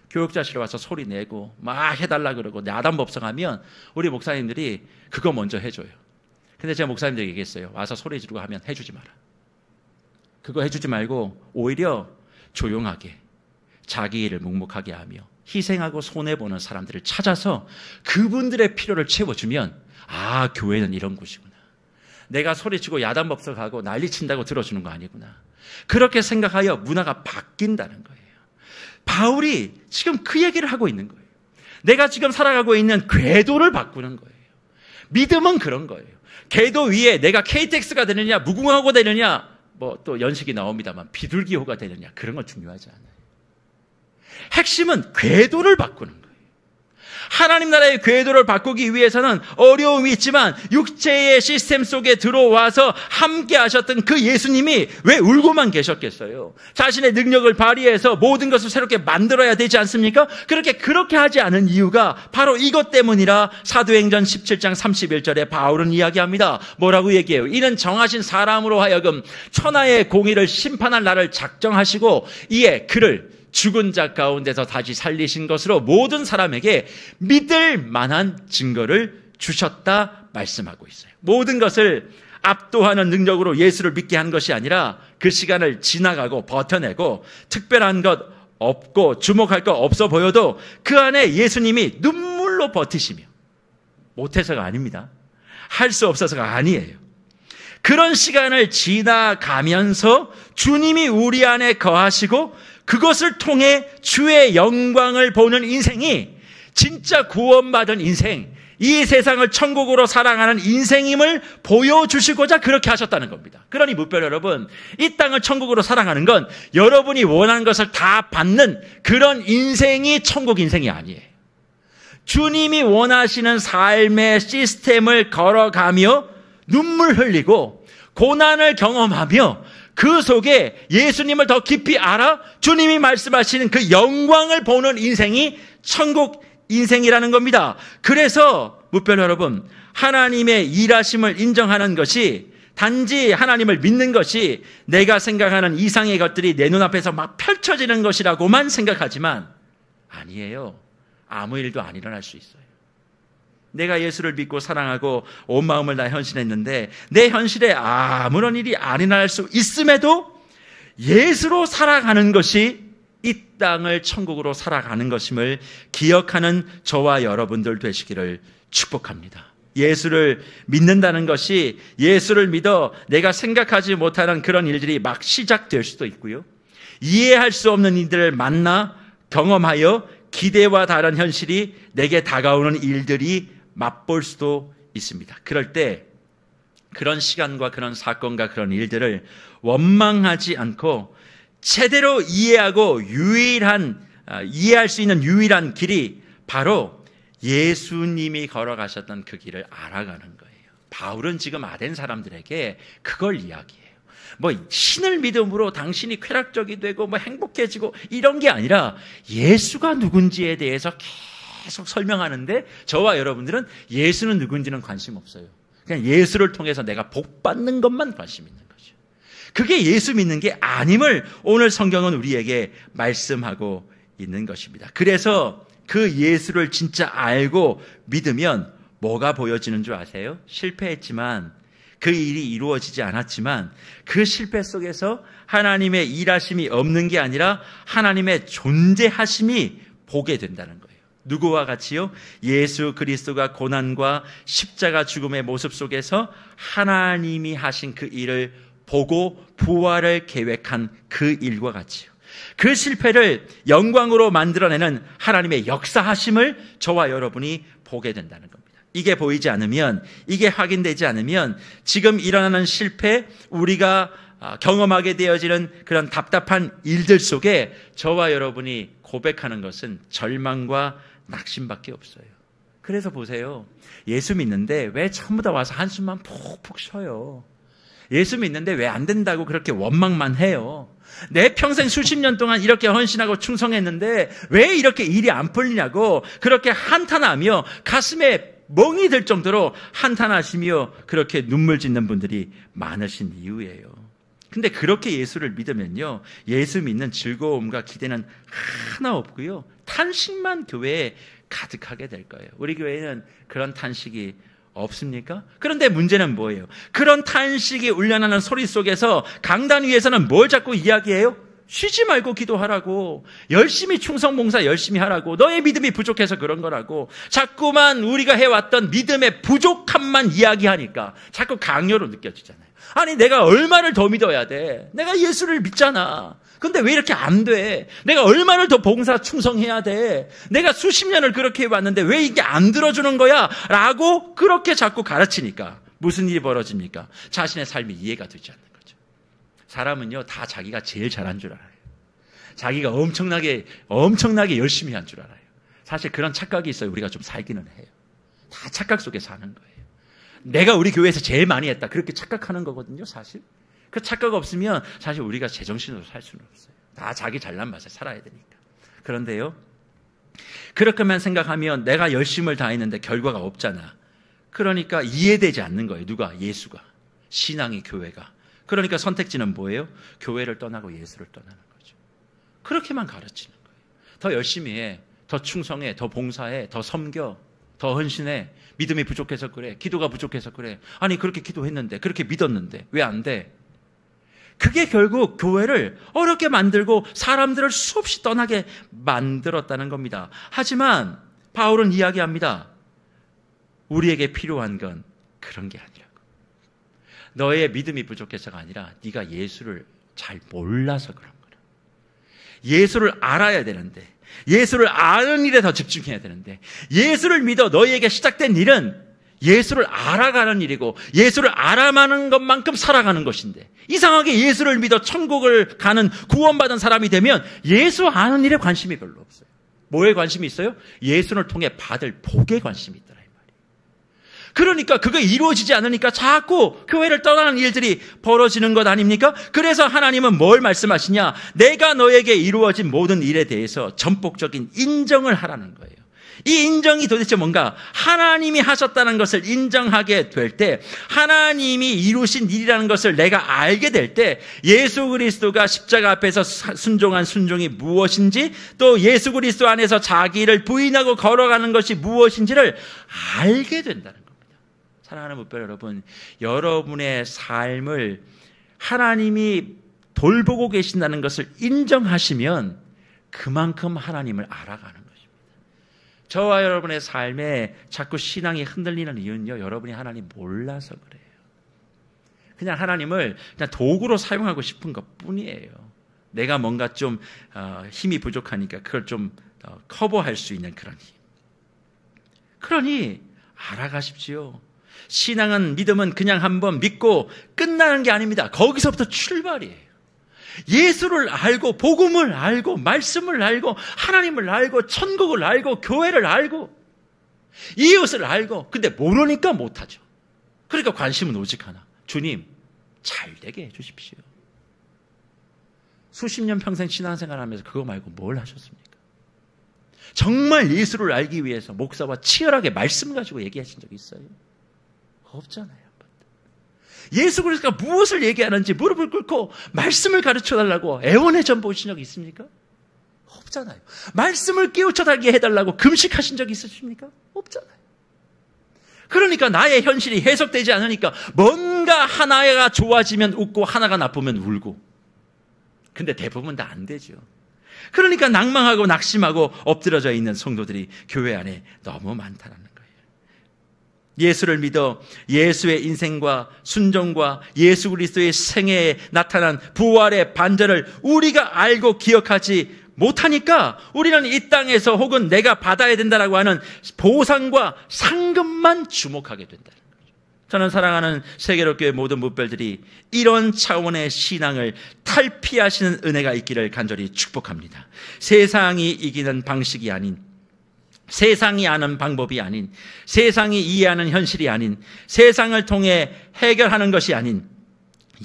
교육자실에 와서 소리 내고 막 해달라 그러고 야단법석하면 우리 목사님들이 그거 먼저 해줘요. 근데 제가 목사님들에게 얘기했어요. 와서 소리 지르고 하면 해주지 마라. 그거 해주지 말고 오히려 조용하게 자기 일을 묵묵하게 하며 희생하고 손해보는 사람들을 찾아서 그분들의 필요를 채워주면 교회는 이런 곳이구나. 내가 소리치고 야단법석하고 난리친다고 들어주는 거 아니구나. 그렇게 생각하여 문화가 바뀐다는 거예요. 바울이 지금 그 얘기를 하고 있는 거예요. 내가 지금 살아가고 있는 궤도를 바꾸는 거예요. 믿음은 그런 거예요. 궤도 위에 내가 KTX가 되느냐 무궁화호가 되느냐 또 연식이 나옵니다만 비둘기호가 되느냐 그런 건 중요하지 않아요. 핵심은 궤도를 바꾸는 거예요. 하나님 나라의 궤도를 바꾸기 위해서는 어려움이 있지만 육체의 시스템 속에 들어와서 함께 하셨던 그 예수님이 왜 울고만 계셨겠어요? 자신의 능력을 발휘해서 모든 것을 새롭게 만들어야 되지 않습니까? 그렇게 하지 않은 이유가 바로 이것 때문이라 사도행전 17장 31절에 바울은 이야기합니다. 뭐라고 얘기해요? 이는 정하신 사람으로 하여금 천하의 공의를 심판할 날을 작정하시고 이에 그를 죽은 자 가운데서 다시 살리신 것으로 모든 사람에게 믿을 만한 증거를 주셨다 말씀하고 있어요. 모든 것을 압도하는 능력으로 예수를 믿게 한 것이 아니라 그 시간을 지나가고 버텨내고 특별한 것 없고 주목할 것 없어 보여도 그 안에 예수님이 눈물로 버티시며 못해서가 아닙니다. 할 수 없어서가 아니에요. 그런 시간을 지나가면서 주님이 우리 안에 거하시고 그것을 통해 주의 영광을 보는 인생이 진짜 구원받은 인생, 이 세상을 천국으로 살아가는 인생임을 보여주시고자 그렇게 하셨다는 겁니다. 그러니 무별 여러분, 이 땅을 천국으로 살아가는 건 여러분이 원하는 것을 다 받는 그런 인생이 천국 인생이 아니에요. 주님이 원하시는 삶의 시스템을 걸어가며 눈물 흘리고 고난을 경험하며 그 속에 예수님을 더 깊이 알아 주님이 말씀하시는 그 영광을 보는 인생이 천국 인생이라는 겁니다. 그래서 무별 여러분, 하나님의 일하심을 인정하는 것이 단지 하나님을 믿는 것이 내가 생각하는 이상의 것들이 내 눈앞에서 막 펼쳐지는 것이라고만 생각하지만 아니에요. 아무 일도 안 일어날 수 있어요. 내가 예수를 믿고 사랑하고 온 마음을 다 헌신했는데 내 현실에 아무런 일이 안 일어날 수 있음에도 예수로 살아가는 것이 이 땅을 천국으로 살아가는 것임을 기억하는 저와 여러분들 되시기를 축복합니다. 예수를 믿는다는 것이 예수를 믿어 내가 생각하지 못하는 그런 일들이 막 시작될 수도 있고요. 이해할 수 없는 이들을 만나 경험하여 기대와 다른 현실이 내게 다가오는 일들이 맛볼 수도 있습니다. 그럴 때 그런 시간과 그런 사건과 그런 일들을 원망하지 않고 제대로 이해하고 이해할 수 있는 유일한 길이 바로 예수님이 걸어가셨던 그 길을 알아가는 거예요. 바울은 지금 아덴 사람들에게 그걸 이야기해요. 뭐 신을 믿음으로 당신이 쾌락적이 되고 뭐 행복해지고 이런 게 아니라 예수가 누군지에 대해서 계속 설명하는데 저와 여러분들은 예수는 누군지는 관심 없어요. 그냥 예수를 통해서 내가 복 받는 것만 관심 있는 거죠. 그게 예수 믿는 게 아님을 오늘 성경은 우리에게 말씀하고 있는 것입니다. 그래서 그 예수를 진짜 알고 믿으면 뭐가 보여지는 줄 아세요? 실패했지만 그 일이 이루어지지 않았지만 그 실패 속에서 하나님의 일하심이 없는 게 아니라 하나님의 존재하심이 보게 된다는 거예요. 누구와 같이요? 예수 그리스도가 고난과 십자가 죽음의 모습 속에서 하나님이 하신 그 일을 보고 부활을 계획한 그 일과 같이요. 그 실패를 영광으로 만들어내는 하나님의 역사하심을 저와 여러분이 보게 된다는 겁니다. 이게 보이지 않으면, 이게 확인되지 않으면 지금 일어나는 실패, 우리가 경험하게 되어지는 그런 답답한 일들 속에 저와 여러분이 고백하는 것은 절망과 낙심밖에 없어요. 그래서 보세요. 예수 믿는데 왜 전부 다 와서 한숨만 푹푹 쉬어요? 예수 믿는데 왜 안 된다고 그렇게 원망만 해요? 내 평생 수십 년 동안 이렇게 헌신하고 충성했는데 왜 이렇게 일이 안 풀리냐고 그렇게 한탄하며 가슴에 멍이 들 정도로 한탄하시며 그렇게 눈물 짓는 분들이 많으신 이유예요. 근데 그렇게 예수를 믿으면요, 예수 믿는 즐거움과 기대는 하나 없고요, 탄식만 교회에 가득하게 될 거예요. 우리 교회에는 그런 탄식이 없습니까? 그런데 문제는 뭐예요? 그런 탄식이 울려나는 소리 속에서 강단 위에서는 뭘 자꾸 이야기해요? 쉬지 말고 기도하라고, 열심히 충성봉사 열심히 하라고, 너의 믿음이 부족해서 그런 거라고 자꾸만 우리가 해왔던 믿음의 부족함만 이야기하니까 자꾸 강요로 느껴지잖아요. 아니 내가 얼마를 더 믿어야 돼? 내가 예수를 믿잖아. 근데 왜 이렇게 안 돼? 내가 얼마를 더 봉사 충성해야 돼? 내가 수십 년을 그렇게 해왔는데 왜 이게 안 들어주는 거야? 라고 그렇게 자꾸 가르치니까 무슨 일이 벌어집니까? 자신의 삶이 이해가 되지 않는 거죠. 사람은요 다 자기가 제일 잘한 줄 알아요. 자기가 엄청나게 열심히 한 줄 알아요. 사실 그런 착각이 있어요. 우리가 좀 살기는 해요. 다 착각 속에 사는 거예요. 내가 우리 교회에서 제일 많이 했다, 그렇게 착각하는 거거든요. 사실 그 착각 없으면 사실 우리가 제정신으로 살 수는 없어요. 다 자기 잘난 맛에 살아야 되니까. 그런데요, 그렇게만 생각하면 내가 열심을 다했는데 결과가 없잖아. 그러니까 이해되지 않는 거예요. 누가? 예수가, 신앙이, 교회가. 그러니까 선택지는 뭐예요? 교회를 떠나고 예수를 떠나는 거죠. 그렇게만 가르치는 거예요. 더 열심히 해, 더 충성해, 더 봉사해, 더 섬겨, 더 헌신해. 믿음이 부족해서 그래, 기도가 부족해서 그래. 아니 그렇게 기도했는데, 그렇게 믿었는데 왜 안 돼? 그게 결국 교회를 어렵게 만들고 사람들을 수없이 떠나게 만들었다는 겁니다. 하지만 바울은 이야기합니다. 우리에게 필요한 건 그런 게 아니라고. 너의 믿음이 부족해서가 아니라 네가 예수를 잘 몰라서 그런 거라. 예수를 알아야 되는데, 예수를 아는 일에 더 집중해야 되는데, 예수를 믿어 너희에게 시작된 일은 예수를 알아가는 일이고 예수를 알아가는 것만큼 살아가는 것인데, 이상하게 예수를 믿어 천국을 가는 구원받은 사람이 되면 예수 아는 일에 관심이 별로 없어요. 뭐에 관심이 있어요? 예수를 통해 받을 복에 관심이 있더라 이 말이에요. 그러니까 그게 이루어지지 않으니까 자꾸 교회를 떠나는 일들이 벌어지는 것 아닙니까? 그래서 하나님은 뭘 말씀하시냐? 내가 너에게 이루어진 모든 일에 대해서 전폭적인 인정을 하라는 거예요. 이 인정이 도대체 뭔가? 하나님이 하셨다는 것을 인정하게 될 때, 하나님이 이루신 일이라는 것을 내가 알게 될 때, 예수 그리스도가 십자가 앞에서 순종한 순종이 무엇인지, 또 예수 그리스도 안에서 자기를 부인하고 걸어가는 것이 무엇인지를 알게 된다는 겁니다. 사랑하는 목별 여러분, 여러분의 삶을 하나님이 돌보고 계신다는 것을 인정하시면 그만큼 하나님을 알아가는 거예요. 저와 여러분의 삶에 자꾸 신앙이 흔들리는 이유는요, 여러분이 하나님 몰라서 그래요. 그냥 하나님을 그냥 도구로 사용하고 싶은 것 뿐이에요. 내가 뭔가 좀 힘이 부족하니까 그걸 좀 커버할 수 있는 그런 힘. 그러니 알아가십시오. 신앙은, 믿음은 그냥 한번 믿고 끝나는 게 아닙니다. 거기서부터 출발이에요. 예수를 알고, 복음을 알고, 말씀을 알고, 하나님을 알고, 천국을 알고, 교회를 알고, 이웃을 알고. 근데 모르니까 못하죠. 그러니까 관심은 오직 하나. 주님, 잘 되게 해주십시오. 수십 년 평생 신앙생활하면서 그거 말고 뭘 하셨습니까? 정말 예수를 알기 위해서 목사와 치열하게 말씀 가지고 얘기하신 적 있어요? 없잖아요. 예수 그리스도가 무엇을 얘기하는지 무릎을 꿇고 말씀을 가르쳐달라고 애원의 전 보신 적 있습니까? 없잖아요. 말씀을 깨우쳐달게 해달라고 금식하신 적 있으십니까? 없잖아요. 그러니까 나의 현실이 해석되지 않으니까 뭔가 하나가 좋아지면 웃고 하나가 나쁘면 울고. 근데 대부분 다 안 되죠. 그러니까 낭망하고 낙심하고 엎드려져 있는 성도들이 교회 안에 너무 많다는 거예요. 예수를 믿어 예수의 인생과 순종과 예수 그리스도의 생애에 나타난 부활의 반전을 우리가 알고 기억하지 못하니까 우리는 이 땅에서 혹은 내가 받아야 된다라고 하는 보상과 상급만 주목하게 된다는 거죠. 저는 사랑하는 세계로교회 모든 묵별들이 이런 차원의 신앙을 탈피하시는 은혜가 있기를 간절히 축복합니다. 세상이 이기는 방식이 아닌, 세상이 아는 방법이 아닌, 세상이 이해하는 현실이 아닌, 세상을 통해 해결하는 것이 아닌,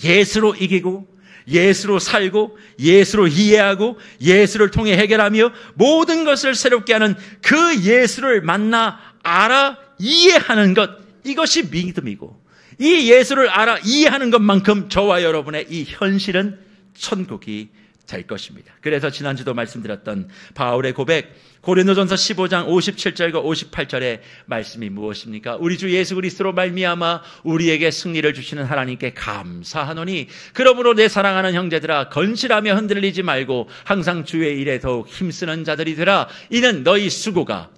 예수로 이기고 예수로 살고 예수로 이해하고 예수를 통해 해결하며 모든 것을 새롭게 하는 그 예수를 만나 알아 이해하는 것, 이것이 믿음이고, 이 예수를 알아 이해하는 것만큼 저와 여러분의 이 현실은 천국이 될 것입니다. 그래서 지난주도 말씀드렸던 바울의 고백, 고린도전서 15장 57절과 58절의 말씀이 무엇입니까? 우리 주 예수 그리스도로 말미암아 우리에게 승리를 주시는 하나님께 감사하노니 그러므로 내 사랑하는 형제들아 건실하며 흔들리지 말고 항상 주의 일에 더욱 힘쓰는 자들이 되라. 이는 너희 수고가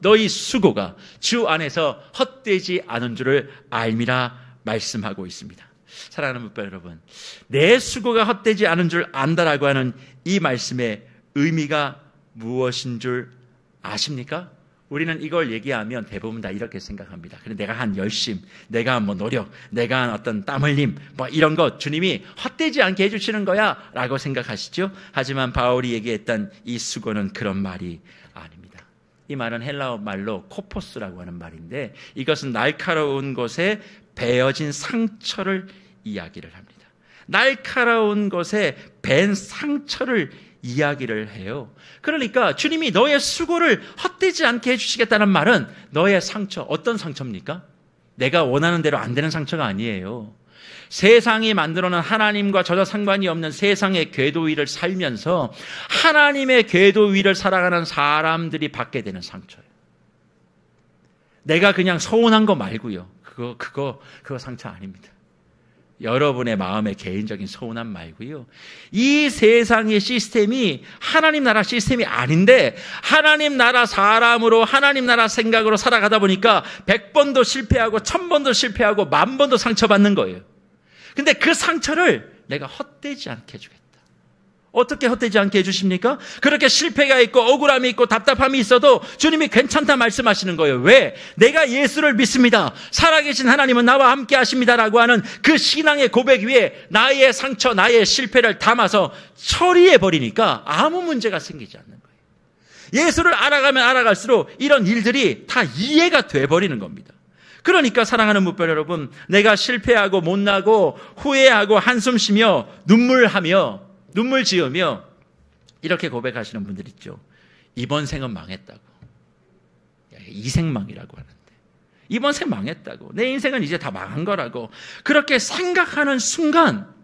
주 안에서 헛되지 않은 줄을 알미라 말씀하고 있습니다. 사랑하는 묵별 여러분, 내 수고가 헛되지 않은 줄 안다라고 하는 이 말씀의 의미가 무엇인 줄 아십니까? 우리는 이걸 얘기하면 대부분 다 이렇게 생각합니다. 그래, 내가 한 열심, 내가 한 노력, 내가 한 어떤 땀 흘림, 이런 것 주님이 헛되지 않게 해주시는 거야 라고 생각하시죠? 하지만 바울이 얘기했던 이 수고는 그런 말이 아닙니다. 이 말은 헬라어 말로 코포스라고 하는 말인데, 이것은 날카로운 곳에 베어진 상처를 이야기를 합니다. 날카로운 것에 벤 상처를 이야기를 해요. 그러니까 주님이 너의 수고를 헛되지 않게 해주시겠다는 말은 너의 상처, 어떤 상처입니까? 내가 원하는 대로 안 되는 상처가 아니에요. 세상이 만들어놓은 하나님과 전혀 상관이 없는 세상의 궤도 위를 살면서 하나님의 궤도 위를 살아가는 사람들이 받게 되는 상처예요. 내가 그냥 서운한 거 말고요. 그거 상처 아닙니다. 여러분의 마음의 개인적인 서운함 말고요. 이 세상의 시스템이 하나님 나라 시스템이 아닌데 하나님 나라 사람으로 하나님 나라 생각으로 살아가다 보니까 100번도 실패하고 1000번도 실패하고 10,000번도 상처받는 거예요. 근데 그 상처를 내가 헛되지 않게 해주겠다. 어떻게 헛되지 않게 해주십니까? 그렇게 실패가 있고 억울함이 있고 답답함이 있어도 주님이 괜찮다 말씀하시는 거예요. 왜? 내가 예수를 믿습니다. 살아계신 하나님은 나와 함께 하십니다라고 하는 그 신앙의 고백 위에 나의 상처, 나의 실패를 담아서 처리해버리니까 아무 문제가 생기지 않는 거예요. 예수를 알아가면 알아갈수록 이런 일들이 다 이해가 돼버리는 겁니다. 그러니까 사랑하는 묵별 여러분, 내가 실패하고 못나고 후회하고 한숨 쉬며 눈물 지으며 이렇게 고백하시는 분들 있죠. 이번 생은 망했다고. 이생망이라고 하는데, 이번 생 망했다고, 내 인생은 이제 다 망한 거라고 그렇게 생각하는 순간,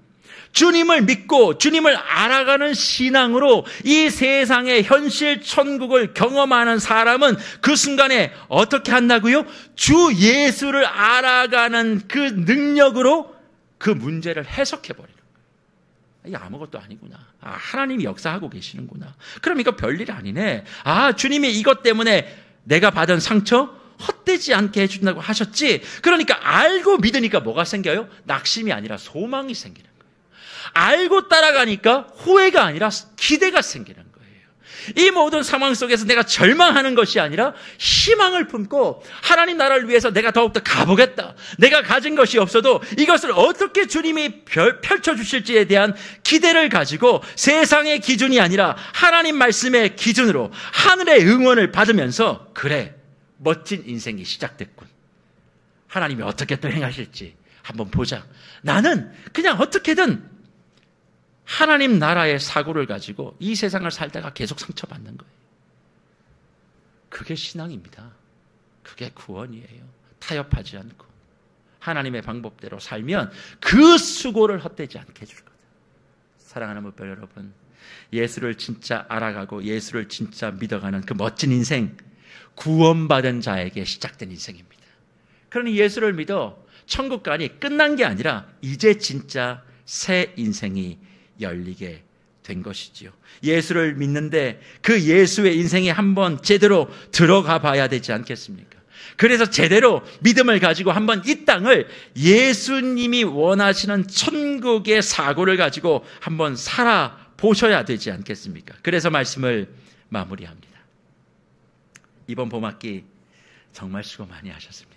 주님을 믿고 주님을 알아가는 신앙으로 이 세상의 현실 천국을 경험하는 사람은 그 순간에 어떻게 한다고요? 주 예수를 알아가는 그 능력으로 그 문제를 해석해버리는 거예요. 이게 아무것도 아니구나. 하나님이 역사하고 계시는구나. 그럼 이거 별일 아니네. 주님이 이것 때문에 내가 받은 상처 헛되지 않게 해준다고 하셨지. 그러니까 알고 믿으니까 뭐가 생겨요? 낙심이 아니라 소망이 생기는 거예요. 알고 따라가니까 후회가 아니라 기대가 생기는 거예요. 이 모든 상황 속에서 내가 절망하는 것이 아니라 희망을 품고 하나님 나라를 위해서 내가 더욱더 가보겠다. 내가 가진 것이 없어도 이것을 어떻게 주님이 펼쳐주실지에 대한 기대를 가지고 세상의 기준이 아니라 하나님 말씀의 기준으로 하늘의 응원을 받으면서, 그래, 멋진 인생이 시작됐군. 하나님이 어떻게 또 행하실지 한번 보자. 나는 그냥 어떻게든 하나님 나라의 사고를 가지고 이 세상을 살다가 계속 상처받는 거예요. 그게 신앙입니다. 그게 구원이에요. 타협하지 않고 하나님의 방법대로 살면 그 수고를 헛되지 않게 해줄 거다. 사랑하는 목별 여러분, 예수를 진짜 알아가고 예수를 진짜 믿어가는 그 멋진 인생, 구원받은 자에게 시작된 인생입니다. 그러니 예수를 믿어 천국 가니 끝난 게 아니라 이제 진짜 새 인생이 열리게 된 것이지요. 예수를 믿는데 그 예수의 인생에 한번 제대로 들어가 봐야 되지 않겠습니까? 그래서 제대로 믿음을 가지고 한번 이 땅을 예수님이 원하시는 천국의 사고를 가지고 한번 살아보셔야 되지 않겠습니까? 그래서 말씀을 마무리합니다. 이번 봄학기 정말 수고 많이 하셨습니다.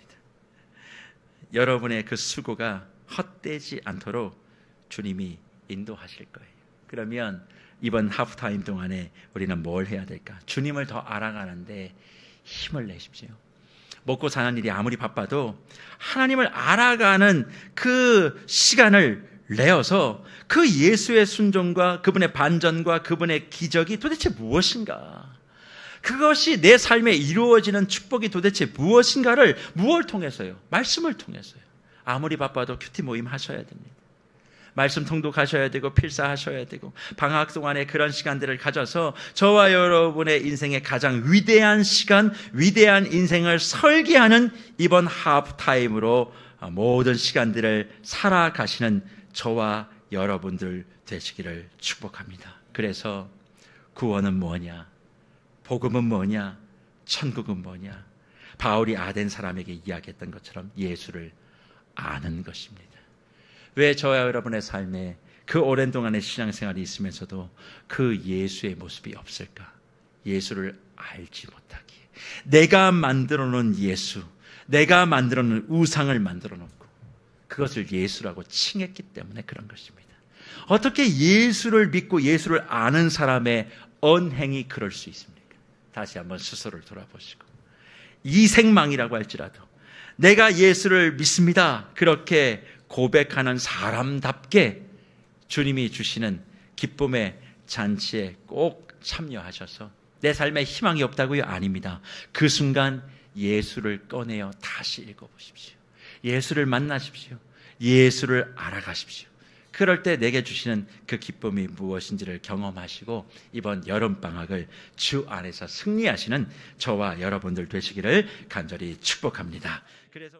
여러분의 그 수고가 헛되지 않도록 주님이 인도하실 거예요. 그러면 이번 하프타임 동안에 우리는 뭘 해야 될까? 주님을 더 알아가는데 힘을 내십시오. 먹고 사는 일이 아무리 바빠도 하나님을 알아가는 그 시간을 내어서 그 예수의 순종과 그분의 반전과 그분의 기적이 도대체 무엇인가? 그것이 내 삶에 이루어지는 축복이 도대체 무엇인가를 무엇을 통해서요? 말씀을 통해서요. 아무리 바빠도 큐티 모임 하셔야 됩니다. 말씀 통독하셔야 되고 필사하셔야 되고 방학 동안에 그런 시간들을 가져서 저와 여러분의 인생의 가장 위대한 시간, 위대한 인생을 설계하는 이번 하프타임으로 모든 시간들을 살아가시는 저와 여러분들 되시기를 축복합니다. 그래서 구원은 뭐냐? 복음은 뭐냐? 천국은 뭐냐? 바울이 아덴 사람에게 이야기했던 것처럼 예수를 아는 것입니다. 왜 저와 여러분의 삶에 그 오랜 동안의 신앙생활이 있으면서도 그 예수의 모습이 없을까? 예수를 알지 못하기에. 내가 만들어 놓은 예수, 내가 만들어 놓은 우상을 만들어 놓고 그것을 예수라고 칭했기 때문에 그런 것입니다. 어떻게 예수를 믿고 예수를 아는 사람의 언행이 그럴 수 있습니까? 다시 한번 스스로를 돌아보시고, 이생망이라고 할지라도 내가 예수를 믿습니다, 그렇게 고백하는 사람답게 주님이 주시는 기쁨의 잔치에 꼭 참여하셔서, 내 삶에 희망이 없다고요? 아닙니다. 그 순간 예수를 꺼내어 다시 읽어보십시오. 예수를 만나십시오. 예수를 알아가십시오. 그럴 때 내게 주시는 그 기쁨이 무엇인지를 경험하시고 이번 여름방학을 주 안에서 승리하시는 저와 여러분들 되시기를 간절히 축복합니다. 그래서